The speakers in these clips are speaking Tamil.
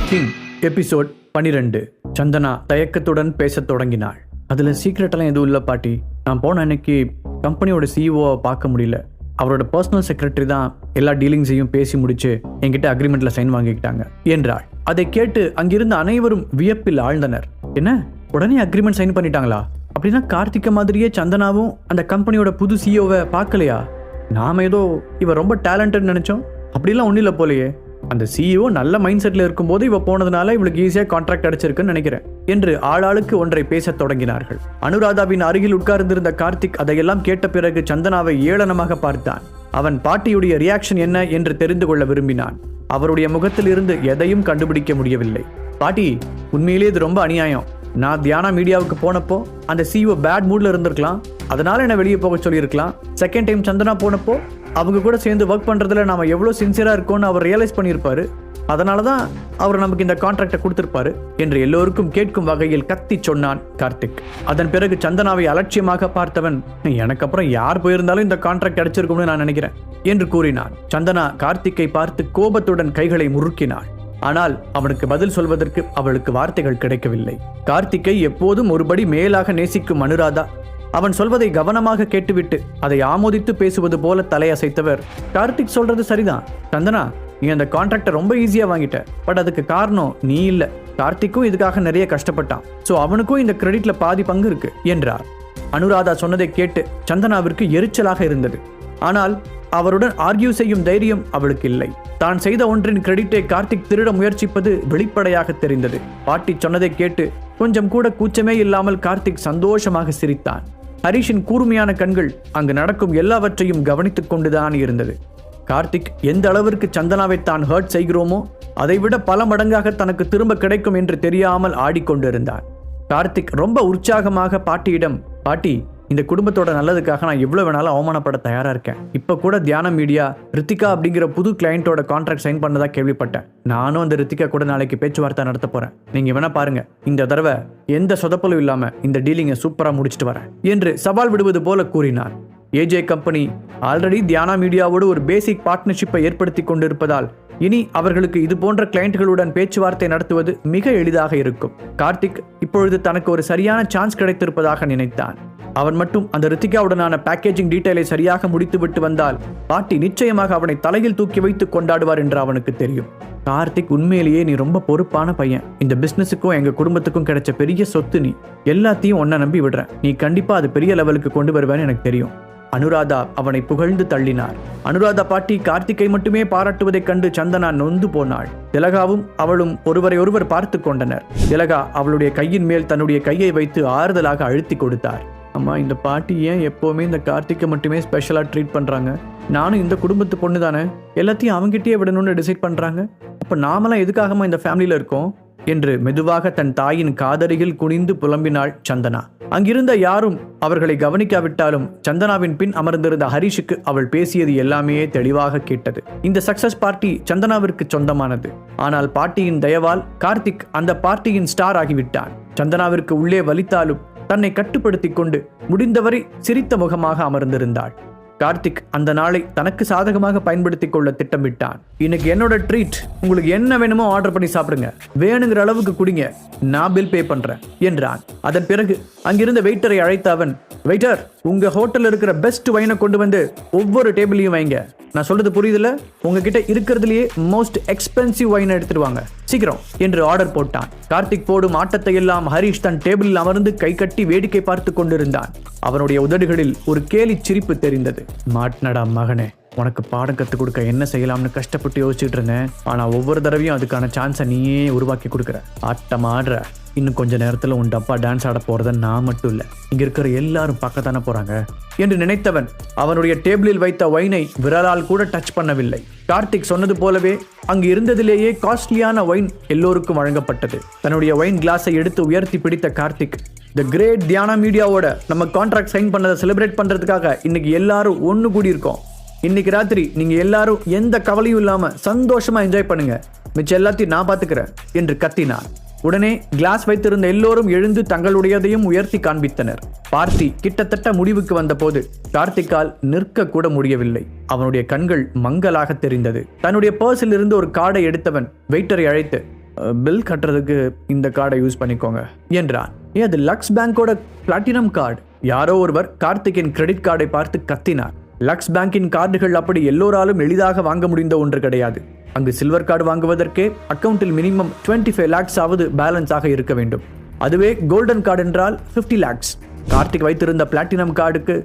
King episode 12. சந்தனா தயக்கத்துடன் பேசத் தொடங்கினாள். அதில் சீக்ரெட்டெல்லாம் எதுவும் இல்லை பாட்டி. நான் போன அன்னைக்கு கம்பெனியோட சிஇஓவை பார்க்க முடியல. அவரோட பர்சனல் செக்ரட்டரி தான் எல்லா டீலிங்ஸையும் பேசி முடிச்சு என்கிட்ட அக்ரிமெண்ட்ல சைன் வாங்கிக்கிட்டாங்க என்றாள். அதை கேட்டு அங்கிருந்த அனைவரும் வியப்பில் ஆழ்ந்தனர். என்ன, உடனே அக்ரிமெண்ட் சைன் பண்ணிட்டாங்களா? அப்படின்னா கார்த்திகை மாதிரியே சந்தனாவும் அந்த கம்பெனியோட புது சிஇஓவை பார்க்கலையா? நாம ஏதோ இவ ரொம்ப டேலண்டட் நினைச்சோம். அப்படிலாம் ஒன்றும் இல்லை போலையே. அந்த சிஇஓ நல்ல மைண்ட் செட்ல இருக்கும்போது இவ போனதுனால இவளுக்கு ஈஸியாக கான்ட்ராக்ட் அடிச்சிருக்குன்னு நினைக்கிறேன் என்று ஆளாளுக்கு ஒன்றை பேசத் தொடங்கினார்கள். அனுராதாவின் அருகில் உட்கார்ந்திருந்த கார்த்திக் அதையெல்லாம் கேட்ட பிறகு சந்தனாவை ஏளனமாக பார்த்தான். அவன் பாட்டியுடைய ரியாக்ஷன் என்ன என்று தெரிந்து கொள்ள விரும்பினான். அவருடைய முகத்தில் இருந்து எதையும் கண்டுபிடிக்க முடியவில்லை. பாட்டி, உண்மையிலேயே இது ரொம்ப அநியாயம். நான் தியானா மீடியாவுக்கு போனப்போ அந்த சிஇஓ பேட் மூட்ல இருந்திருக்கலாம், அதனால என்ன வெளியே போக சொல்லியிருக்கலாம். செகண்ட் டைம் சந்தனா போனப்போ அவங்க கூட சேர்ந்து ஒர்க் பண்றதுல நாம எவ்வளவு சின்சியரா இருக்கோம்னு அவர் ரியலைஸ் பண்ணியிருப்பாரு. அதனால தான் அவர் நமக்கு இந்த கான்ட்ராக்டை கொடுத்திருப்பாரு என்று எல்லோருக்கும் கேட்கும் வகையில் கத்தி சொன்னான் கார்த்திக். அதன் பிறகு சந்தனாவை அலட்சியமாக பார்த்தவன், எனக்கு அப்புறம் யார் போயிருந்தாலும் இந்த கான்ட்ராக்ட் அடிச்சிருக்கும்னு நான் நினைக்கிறேன் என்று கூறினான். சந்தனா கார்த்திக்கை பார்த்து கோபத்துடன் கைகளை முறுக்கினாள். ஆனால் அவனுக்கு பதில் சொல்வதற்கு அவளுக்கு வார்த்தைகள் கிடைக்கவில்லை. கார்த்திக்கை எப்போதும் ஒருபடி மேலாக நேசிக்கும் அனுராதா அவன் சொல்வதை கவனமாக கேட்டுவிட்டு அதை ஆமோதித்து பேசுவது போல தலையசைத்தவர், கார்த்திக் சொல்றது சரிதான் சந்தனா, நீ அந்த கான்ட்ராக்டை ரொம்ப ஈஸியா வாங்கிட்ட. பட் அதுக்கு காரணம் நீ இல்ல. கார்த்திக்கும் இதுக்காக நிறைய கஷ்டப்பட்டான். சோ அவனுக்கும் இந்த கிரெடிட்ல பாதி பங்கு இருக்கு என்றார். அனுராதா சொன்னதை கேட்டு சந்தனாவிற்கு எரிச்சலாக இருந்தது. ஆனால் அவருடன் ஆர்கியூ செய்யும் தைரியம் அவளுக்கு இல்லை. தான் செய்த ஒன்றின் கிரெடிட்டை கார்த்திக் திருட முயற்சிப்பது வெளிப்படையாக தெரிந்தது. பாட்டி சொன்னதை கேட்டு கொஞ்சம் கூட கூச்சமே இல்லாமல் கார்த்திக் சந்தோஷமாக சிரித்தான். ஹரிஷின் கூர்மையான கண்கள் அங்கு நடக்கும் எல்லாவற்றையும் கவனித்துக் கொண்டுதான் இருந்தது. கார்த்திக் எந்த அளவிற்கு சந்தனாவை தான் ஹர்ட் செய்கிறோமோ அதைவிட பல மடங்காக தனக்கு திரும்ப கிடைக்கும் என்று தெரியாமல் ஆடிக்கொண்டிருந்தான். கார்த்திக் ரொம்ப உற்சாகமாக பாட்டியிடம், பாட்டி, இந்த குடும்பத்தோட நல்லதுக்காக நான் எவ்வளவு வேணாலும் அவமானப்பட தயாரா இருக்கேன். இப்ப கூட தியான மீடியா ரித்திகா அப்படிங்கிற புது கிளையண்டோட கான்ட்ராக்ட் சைன் பண்ணதா கேள்விப்பட்டேன். நானும் அந்த ரித்திகா கூட நாளைக்கு பேச்சுவார்த்தை நடத்த போறேன். நீங்க வேணா பாருங்க, இந்த தடவை எந்த சொதப்பலும் இல்லாம இந்த டீலிங்கை சூப்பரா முடிச்சுட்டு வரேன் என்று சவால் விடுவது போல கூறினார். ஏஜே கம்பெனி ஆல்ரெடி தியானா மீடியாவோடு ஒரு பேசிக் பார்ட்னர்ஷிப்பை ஏற்படுத்தி கொண்டிருப்பதால் இனி அவர்களுக்கு இது போன்ற கிளையண்ட்களுடன் பேச்சுவார்த்தை நடத்துவது மிக எளிதாக இருக்கும். கார்த்திக் இப்பொழுது தனக்கு ஒரு சரியான சான்ஸ் கிடைத்திருப்பதாக நினைத்தான். அவன் மட்டும் அந்த ரித்திகாவுடனான பேக்கேஜிங் டீடைலை சரியாக முடித்துவிட்டு வந்தால் பாட்டி நிச்சயமாக அவனை தலையில் தூக்கி வைத்து கொண்டாடுவார் என்று அவனுக்கு தெரியும். கார்த்திக், உண்மையிலேயே நீ ரொம்ப பொறுப்பான பையன். இந்த பிசினஸுக்கும் எங்க குடும்பத்துக்கும் கிடைச்ச பெரிய சொத்து நீ. எல்லாத்தையும் ஒன்ன நம்பி விடுறேன். நீ கண்டிப்பா அது பெரிய லெவலுக்கு கொண்டு வருவேன்னு எனக்கு தெரியும். அனுராதா அவனை புகழ்ந்து தள்ளினார். அனுராதா பாட்டி கார்த்திகை மட்டுமே பாராட்டுவதைக் கண்டு சந்தனா நொந்து போனாள். திலகாவும் அவளும் ஒருவரை ஒருவர் பார்த்து கொண்டனர். திலகா அவளுடைய கையின் மேல் தன்னுடைய கையை வைத்து ஆறுதலாக அழுத்தி கொடுத்தார். அம்மா, இந்த பாட்டி ஏன் எப்போவுமே இந்த கார்த்திகை மட்டுமே ஸ்பெஷலாக ட்ரீட் பண்ணுறாங்க? நானும் இந்த குடும்பத்து பொண்ணு தானே, எல்லாத்தையும் அவங்ககிட்டயே விடணும்னு டிசைட் பண்ணுறாங்க. அப்போ நாமெல்லாம் எதுக்காகமா இந்த ஃபேமிலியில் இருக்கோம் என்று மெதுவாக தன் தாயின் காதருகில் குனிந்து புலம்பினாள் சந்தனா. அங்கிருந்த யாரும் அவர்களை கவனிக்காவிட்டாலும் சந்தனாவின் பின் அமர்ந்திருந்த ஹரிஷுக்கு அவள் பேசியது எல்லாமே தெளிவாக கேட்டது. இந்த சக்சஸ் பார்ட்டி சந்தனாவிற்கு சொந்தமானது. ஆனால் பாட்டியின் தயவால் கார்த்திக் அந்த பார்ட்டியின் ஸ்டார் ஆகிவிட்டான். சந்தனாவிற்கு உள்ளே வலித்தாலும் தன்னை கட்டுப்படுத்திக் கொண்டு முடிந்தவரை சிரித்த முகமாக அமர்ந்திருந்தாள். கார்த்திக் அந்த நாளை தனக்கு சாதகமாக பயன்படுத்திக் கொள்ள திட்டமிட்டான். இன்னைக்கு என்னோட ட்ரீட், உங்களுக்கு என்ன வேணுமோ ஆர்டர் பண்ணி சாப்பிடுங்க, வேணுங்கிற அளவுக்கு குடிங்க, நான் பில் பே பண்றேன் என்றான். அதன் பிறகு அங்கிருந்த வெயிட்டரை அழைத்த அவன், வெயிட்டர், உங்க ஹோட்டல்ல இருக்கிற பெஸ்ட் வைனை கொண்டு வந்து ஒவ்வொரு டேபிளையும் வைங்க. நான் சொல்றது புரியுதுல? உங்ககிட்ட இருக்கிறதுலயே மோஸ்ட் எக்ஸ்பென்சிவ் வைனை எடுத்துடுவாங்க, சீக்கிரம் என்று ஆர்டர் போட்டான். கார்த்திக் போடும் ஆட்டத்தை எல்லாம் ஹரிஷ் தன் டேபிளில் அமர்ந்து கை கட்டி வேடிக்கை பார்த்து கொண்டிருந்தான். அவனுடைய உதடுகளில் ஒரு கேலி சிரிப்பு தெரிந்தது. மாட்னடா மகனே, உனக்கு பாடம் கற்றுக் கொடுக்க என்ன செய்யலாம்னு கஷ்டப்பட்டு யோசிச்சுட்டு இருந்தேன். ஆனா ஒவ்வொரு தடவையும் அதுக்கான சான்ஸை நீயே உருவாக்கி கொடுக்குற. ஆட்டம் ஆடுற. இன்னும் கொஞ்ச நேரத்துல உன் டப்பா டான்ஸ் ஆட போறத நான் மட்டும் இல்ல, இங்க இருக்கிற எல்லாரும் பார்க்கத்தானே போறாங்க என்று நினைத்தவன் அவனுடைய டேபிளில் வைத்த வைனை விரலால் கூட டச் பண்ணவில்லை. கார்த்திக் சொன்னது போலவே அங்கு இருந்ததிலேயே காஸ்ட்லியான வைன் எல்லோருக்கும் வழங்கப்பட்டது. தன்னுடைய வைன் கிளாஸை எடுத்து உயர்த்தி பிடித்த கார்த்திக், தி கிரேட் தியானா மீடியாவோட நம்ம கான்ட்ராக்ட் சைன் பண்ணதை செலிப்ரேட் பண்றதுக்காக இன்னைக்கு எல்லாரும் ஒன்னு கூடி இருக்கோம். இன்னைக்கு ராத்திரி நீங்க எல்லாரும் எந்த கவலையும் இல்லாம சந்தோஷமா என்ஜாய் பண்ணுங்க, மிச்சம் எல்லாத்தையும் நான் பாத்துக்கிறேன் என்று கத்தினார். உடனே கிளாஸ் வைத்திருந்த எல்லோரும் எழுந்து தங்களுடையதையும் உயர்த்தி காண்பித்தனர். பார்ட்டி கிட்டத்தட்ட முடிவுக்கு வந்த போது கார்த்திக்கால் நிற்க கூட முடியவில்லை. அவனுடைய கண்கள் மங்கலாக தெரிந்தது. தன்னுடைய பர்ஸில் இருந்து ஒரு கார்டை எடுத்தவன் வெயிட்டரை அழைத்து, பில் கட்டுறதுக்கு இந்த கார்டை யூஸ் பண்ணிக்கோங்க என்றான். அது லக்ஸ் பேங்கோட பிளாட்டினம் கார்டு. யாரோ ஒருவர் கார்த்திக்கின் கிரெடிட் கார்டை பார்த்து கத்தினார். லக்ஸ் பேங்கின் கார்டுகள் அப்படி எல்லோராலும் எளிதாக வாங்க முடிந்த ஒன்று கிடையாது. அங்கு சில்வர் கார்டு வாங்குவதற்கே அக்கவுண்டில் மினிமம் 25 lakhs ஆவது பேலன்ஸ் ஆக இருக்க வேண்டும். அதுவே கோல்டன் கார்டு என்றால் 50 lakhs. கார்த்திக் வைத்திருந்த பிளாட்டினம் கார்டுக்கு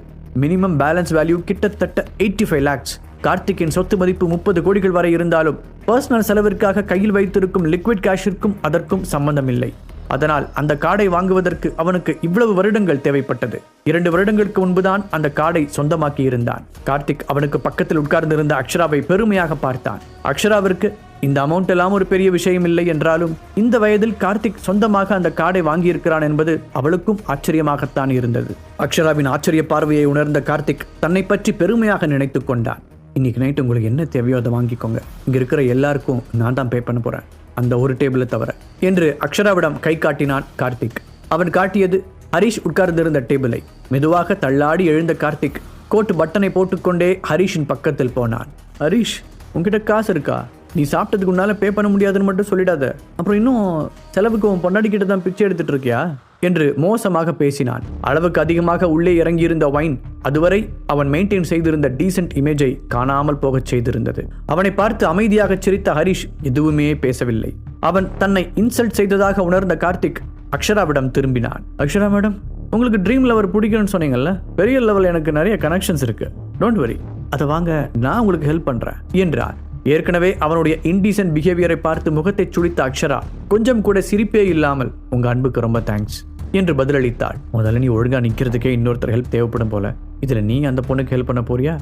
மினிமம் பேலன்ஸ் வேல்யூ கிட்டத்தட்ட 85 lakhs. கார்த்திக்கின் சொத்து மதிப்பு 30 கோடிகள் வரை இருந்தாலும் பர்சனல் செலவிற்காக கையில் வைத்திருக்கும் லிக்விட் கேஷிற்கும் அதற்கும் சம்பந்தம் இல்லை. அதனால் அந்த கார்டை வாங்குவதற்கு அவனுக்கு இவ்வளவு வருடங்கள் தேவைப்பட்டது. 2 வருடங்களுக்கு முன்புதான் அந்த கார்டை சொந்தமாக்கி இருந்தான். கார்த்திக் அவனுக்கு பக்கத்தில் உட்கார்ந்திருந்த அக்ஷராவை பெருமையாக பார்த்தான். அக்ஷராவிற்கு இந்த அமௌண்ட் எல்லாம் ஒரு பெரிய விஷயம் இல்லை என்றாலும் இந்த வயதில் கார்த்திக் சொந்தமாக அந்த கார்டை வாங்கியிருக்கிறான் என்பது அவளுக்கும் ஆச்சரியமாகத்தான் இருந்தது. அக்ஷராவின் ஆச்சரிய பார்வையை உணர்ந்த கார்த்திக் தன்னை பற்றி பெருமையாக நினைத்து கொண்டான். இன்னைக்கு நைட்டு உங்களுக்கு என்ன தேவையோ அதை வாங்கிக்கோங்க. இங்க இருக்கிற எல்லாருக்கும் நான் தான் பே பண்ண போறேன், அந்த ஒரு டேபிளை தவிர என்று அக்ஷராவிடம் கை காட்டினான் கார்த்திக். அவன் காட்டியது ஹரிஷ் உட்கார்ந்திருந்த டேபிளை. மெதுவாக தள்ளாடி எழுந்த கார்த்திக் கோட் பட்டனை போட்டுக்கொண்டே ஹரிஷின் பக்கத்தில் போனான். ஹரிஷ், உன்கிட்ட காசு இருக்கா? நீ சாப்பிட்டதுக்கு உன்னால பே பண்ண முடியாதுன்னு மட்டும் சொல்லிடாத. அப்புறம் இன்னும் செலவுக்கு உன் பொண்டாடி கிட்ட தான் பிச்சை எடுத்துட்டு இருக்கியா என்று மோசமாக பேசினான். அளவுக்கு அதிகமாக உள்ளே இறங்கியிருந்த வைன் அதுவரை அவன் மெயின்டைன் செய்திருந்த டீசென்ட் இமேஜை காணாமல் போகச் செய்திருந்தது. அவனை பார்த்து அமைதியாக சிரித்த ஹரிஷ் எதுவுமே பேசவில்லை. அவன் தன்னை இன்சல்ட் செய்ததாக உணர்ந்த கார்த்திக் அக்ஷராவிடம் திரும்பினான். அக்ஷரா மேடம், உங்களுக்கு ட்ரீம் லவர் பிடிக்கும்னு சொன்னீங்கல்ல, பெரிய லெவல் எனக்கு நிறைய கனெக்ஷன்ஸ் இருக்கு, டோன்ட் வரி, அதை வாங்க, நான் உங்களுக்கு ஹெல்ப் பண்றேன் என்றார். ஏற்கனவே அவனுடைய இன்டீசென்ட் பிஹேவியரை பார்த்து முகத்தை சுளித்த அக்ஷரா கொஞ்சம் கூட சிரிப்பே இல்லாமல் உங்க அன்புக்கு ரொம்ப தேங்க்ஸ் என்று பதிலளித்தாள். முதல்ல நீ ஒழுங்கா நிக்கிறதுக்கே இன்னொருத்தர் ஹெல்ப் தேவைப்படும் போல, இதுல நீ அந்த பொண்ணுக்கு ஹெல்ப் பண்ண போறியா?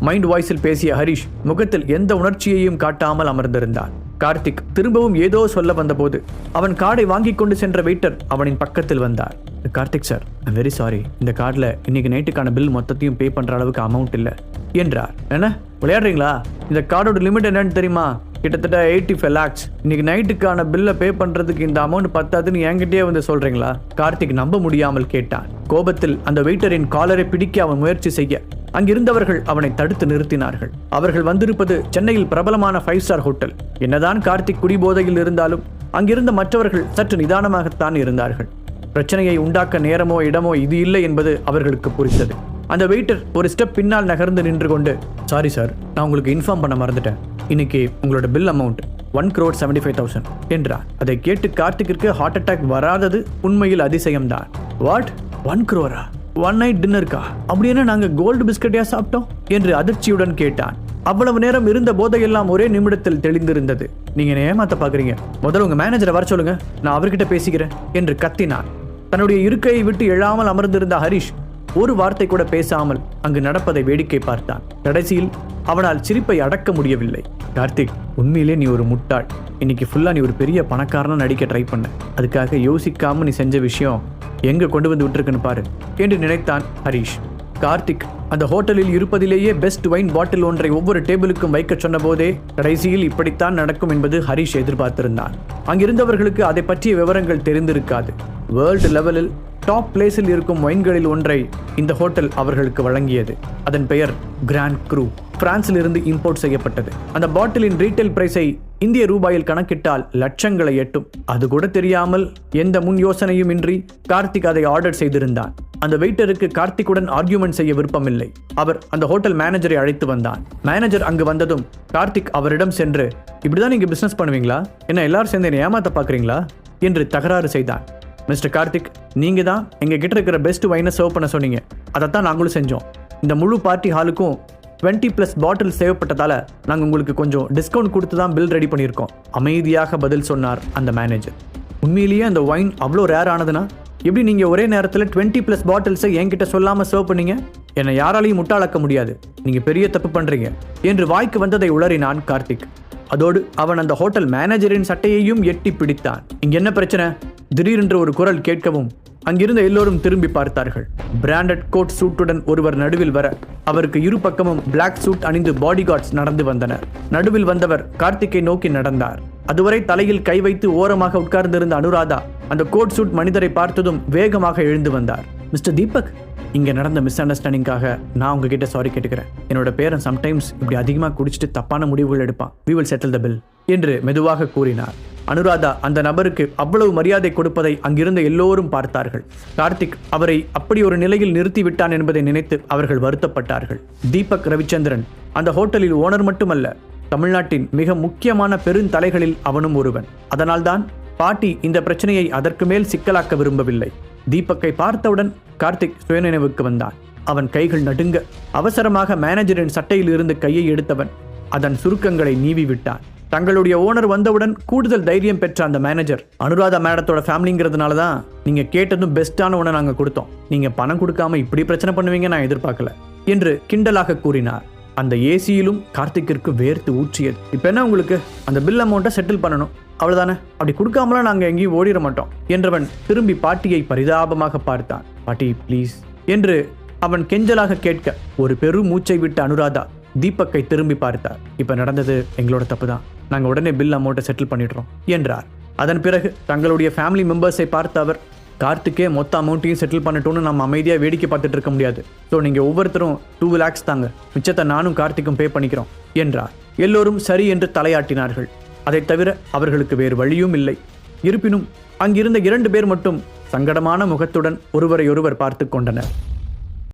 மைண்ட் வாய்ஸில் பேசிய ஹரிஷ் முகத்தில் எந்த உணர்ச்சியையும் காட்டாமல் அமர்ந்திருந்தான். கார்த்திக் திரும்பவும் ஏதோ சொல்ல வந்தபோது அவன் கார்டை வாங்கி கொண்டு சென்ற வெயிட்டர் அவனின் பக்கத்தில் வந்தார். Karthik sir, I'm very sorry, இந்த கார்டில் இன்னைக்கு நைட்டுக்கான பில் மொத்தத்தையும் பே பண்ற அளவுக்கு அமௌண்ட் இல்லை என்றார். என்ன விளையாடுறீங்களா? இந்த கார்டோட லிமிட் என்னன்னு தெரியுமா? கிட்டத்தட்ட 85 lakhs. இன்னைக்கு நைட்டுக்கான பில்லை பே பண்றதுக்கு இந்த அமௌண்ட் பத்தாதுன்னு என்கிட்டயே வந்து சொல்றீங்களா? கார்த்திக் நம்ப முடியாமல் கேட்டான். கோபத்தில் அந்த வெயிட்டரின் காலரை பிடிக்க அவன் முயற்சி செய்ய அங்கிருந்தவர்கள் அவனை தடுத்து நிறுத்தினார்கள். அவர்கள் வந்திருப்பது சென்னையில் பிரபலமான 5 ஸ்டார் ஹோட்டல். என்னதான் கார்த்திக் குடிபோதையில் இருந்தாலும் அங்கிருந்த மற்றவர்கள் சற்று நிதானமாகத்தான் இருந்தார்கள். பிரச்சனையை உண்டாக்க நேரமோ இடமோ இது இல்லை என்பது அவர்களுக்கு புரிந்தது. அந்த வெயிட்டர் ஒரு ஸ்டெப் பின்னால் நகர்ந்து நின்று கொண்டு, சாரி சார், நான் உங்களுக்கு இன்ஃபார்ம் பண்ண மறந்துட்டேன், இன்னைக்கு உங்களோட பில் அமௌண்ட் 1,75,00,000 என்றார். அதை கேட்டு கார்த்திக்கிற்கு ஹார்ட் அட்டாக் வராதது உண்மையில் அதிசயம்தான். What, 1 crore? 1 night டின்னருக்கா? அப்படின்னா நாங்க கோல்டு பிஸ்கட்டியா சாப்பிட்டோம் என்று அதிர்ச்சியுடன் கேட்டான். அவ்வளவு நேரம் இருந்த போதையெல்லாம் ஒரே நிமிடத்தில் தெளிந்திருந்தது. நீங்க ஏமாத்த பாக்குறீங்க, முதல்ல உங்க மேனேஜரை வர சொல்லுங்க, நான் அவர்கிட்ட பேசிக்கிறேன் என்று கத்தினான். தன்னுடைய இருக்கையை விட்டு எழாமல் அமர்ந்திருந்த ஹரிஷ் ஒரு வார்த்தை கூட பேசாமல் அங்கு நடப்பதை வேடிக்கை பார்த்தான். கடைசியில் அவனால் சிரிப்பை அடக்க முடியவில்லை. கார்த்திக், உண்மையிலே நீ ஒரு முட்டாள். இன்னைக்கு ஃபுல்லா நீ ஒரு பெரிய பணக்காரனா நடிக்க ட்ரை பண்ண, அதுக்காக யோசிக்காம நீ செஞ்ச விஷயம் எங்க கொண்டு வந்து விட்டுருக்குன்னு பாரு என்று நினைத்தான் ஹரிஷ். கார்த்திக் அந்த ஹோட்டலில் இருப்பதிலேயே பெஸ்ட் வைன் பாட்டில் ஒன்றை ஒவ்வொரு டேபிளுக்கும் வைக்க சொன்ன போதே கடைசியில் இப்படித்தான் நடக்கும் என்பது ஹரிஷ் எதிர்பார்த்திருந்தான். அங்கிருந்தவர்களுக்கு அதை பற்றிய விவரங்கள் தெரிந்திருக்காது. வேர்ல்டு லெவலில் டாப் பிளேஸில் இருக்கும் வைன்களில் ஒன்றை இந்த ஹோட்டல் அவர்களுக்கு வழங்கியது. அதன் பெயர் கிராண்ட் க்ரூ. பிரான்சில் இருந்து இம்போர்ட் செய்யப்பட்டது. அந்த பாட்டிலின் ரீட்டைல் பிரைஸை இந்திய ரூபாயில் கணக்கிட்டால் லட்சங்களை எட்டும். அது கூட தெரியாமல் எந்த முன் யோசனையும் இன்றி கார்த்திக் அதை ஆர்டர் செய்திருந்தான். அந்த வெயிட்டருக்கு கார்த்திக்குடன் ஆர்கியூமெண்ட் செய்ய விருப்பமில்லை. அவர் அந்த ஹோட்டல் மேனேஜரை அழைத்து வந்தான். மேனேஜர் அங்கு வந்ததும் கார்த்திக் அவரிடம் சென்று, இப்படிதான் நீங்க பிசினஸ் பண்ணுவீங்களா? என்ன எல்லாரும் சேர்ந்து என்னை ஏமாத்த பாக்குறீங்களா என்று தகராறு செய்தான். மிஸ்டர் கார்த்திக், நீங்க தான் எங்க கிட்ட இருக்கிற பெஸ்ட் வைனை சர்வ் பண்ண சொன்னீங்க, அதைத்தான் நாங்களும் செஞ்சோம். இந்த முழு பார்ட்டி ஹாலுக்கும் 20+ பாட்டில் தேவைப்பட்டதால நாங்கள் உங்களுக்கு கொஞ்சம் டிஸ்கவுண்ட் கொடுத்து தான் பில் ரெடி பண்ணியிருக்கோம். அமைதியாக பதில் சொன்னார் அந்த மேனேஜர். உண்மையிலேயே அந்த வைன் அவ்வளோ ரேர் ஆனதுன்னா எப்படி நீங்கள் ஒரே நேரத்தில் 20+ பாட்டில்ஸை என்கிட்ட சொல்லாமல் சர்வ் பண்ணீங்க? என்னை யாராலையும் முட்டாளாக்க முடியாது, நீங்கள் பெரிய தப்பு பண்ணுறீங்க என்று வாய்க்கு வந்ததை உளறினான் கார்த்திக். அதோடு அவன் அந்த ஹோட்டல் மேனேஜரின் சட்டையையும் எட்டி பிடித்தான். இங்க என்ன பிரச்சனை? திடீரென்று ஒரு குரல் கேட்கவும் அங்கிருந்த எல்லோரும் திரும்பி பார்த்தார்கள். பிராண்டட் கோட் சூட்டுடன் ஒருவர் நடுவில் வர அவருக்கு இரு பக்கமும் பிளாக் சூட் அணிந்து பாடி கார்ட்ஸ் நடந்து வந்தனர். நடுவில் வந்தவர் கார்த்திக்கை நோக்கி நடந்தார். அதுவரை தலையில் கை வைத்து ஓரமாக உட்கார்ந்திருந்த அனுராதா அந்த கோட் சூட் மனிதரை பார்த்ததும் வேகமாக எழுந்து வந்தார். மிஸ்டர் தீபக், இங்கே நடந்த மிஸ் அண்டர்ஸ்டாண்டிங்காக நான் உங்ககிட்ட சாரி கேட்டுக்கிறேன். என்னோட பேரன் சம்டைம்ஸ் இப்படி அதிகமாக குடிச்சிட்டு தப்பான முடிவுகள் எடுப்பான். we will settle the bill என்று மெதுவாக கூறினார். அனுராதா அந்த நபருக்கு அவ்வளவு மரியாதை கொடுப்பதை அங்கிருந்த எல்லோரும் பார்த்தார்கள். கார்த்திக் அவரை அப்படி ஒரு நிலையில் நிறுத்திவிட்டான் என்பதை நினைத்து அவர்கள் வருத்தப்பட்டார்கள். தீபக் ரவிச்சந்திரன் அந்த ஹோட்டலில் ஓனர் மட்டுமல்ல, தமிழ்நாட்டின் மிக முக்கியமான பெருந்தலைகளில் அவனும் ஒருவன். அதனால்தான் பாட்டி இந்த பிரச்சனையை அதற்கு மேல் சிக்கலாக்க விரும்பவில்லை. தீபக்கை பார்த்தவுடன் கார்த்திக் சுயநினைவுக்கு வந்தான். அவன் கைகள் நடுங்க அவசரமாக மேனேஜரின் சட்டையில் இருந்து கையை எடுத்தவன் அதன் சுருக்கங்களை நீவி விட்டான். தங்களுடைய ஓனர் வந்தவுடன் கூடுதல் தைரியம் பெற்ற அந்த மேனேஜர், அனுராதா மேடத்தோட ஃபேமிலிங்கிறதுனால தான் நீங்க கேட்டதும் பெஸ்டான ஒன்றை நாங்கள் கொடுத்தோம். நீங்க பணம் கொடுக்காம இப்படி பிரச்சனை பண்ணுவீங்க நான் எதிர்பார்க்கல என்று கிண்டலாக கூறினார். அந்த ஏசியிலும் கார்த்திக்கிற்கு வேர்த்து ஊற்றியது. இப்போ என்ன உங்களுக்கு, அந்த பில் அமௌண்ட்டை செட்டில் பண்ணணும், அவ்வளவுதானே, அப்படி கொடுக்காமலாம் நாங்கள் எங்கேயும் ஓடிட மாட்டோம் என்றவன் திரும்பி பாட்டியை பரிதாபமாக பார்த்தான். பாட்டி ப்ளீஸ் என்று அவன் கெஞ்சலாக கேட்க ஒரு பெரு மூச்சை விட்ட அனுராதா தீபக்கை திரும்பி பார்த்தார். இப்போ நடந்தது எங்களோட தப்பு தான், நாங்கள் உடனே பில் அமௌண்ட்டை செட்டில் பண்ணிடுறோம் என்றார். அதன் பிறகு தங்களுடைய ஃபேமிலி மெம்பர்ஸை பார்த்த அவர், கார்த்திக்கே மொத்த அமௌண்ட்டையும் செட்டில் பண்ணிட்டோன்னு நம்ம அமைதியாக வேடிக்கை பார்த்துட்டு இருக்க முடியாது. ஸோ நீங்கள் ஒவ்வொருத்தரும் 2 lakhs தாங்க, மிச்சத்தை நானும் கார்த்திக்கும் பே பண்ணிக்கிறோம் என்றார். எல்லோரும் சரி என்று தலையாட்டினார்கள். அதைத் தவிர அவர்களுக்கு வேறு வழியும் இல்லை. இருப்பினும் அங்கிருந்த 2 பேர் மட்டும் சங்கடமான முகத்துடன் ஒருவரையொருவர் பார்த்து கொண்டனர்.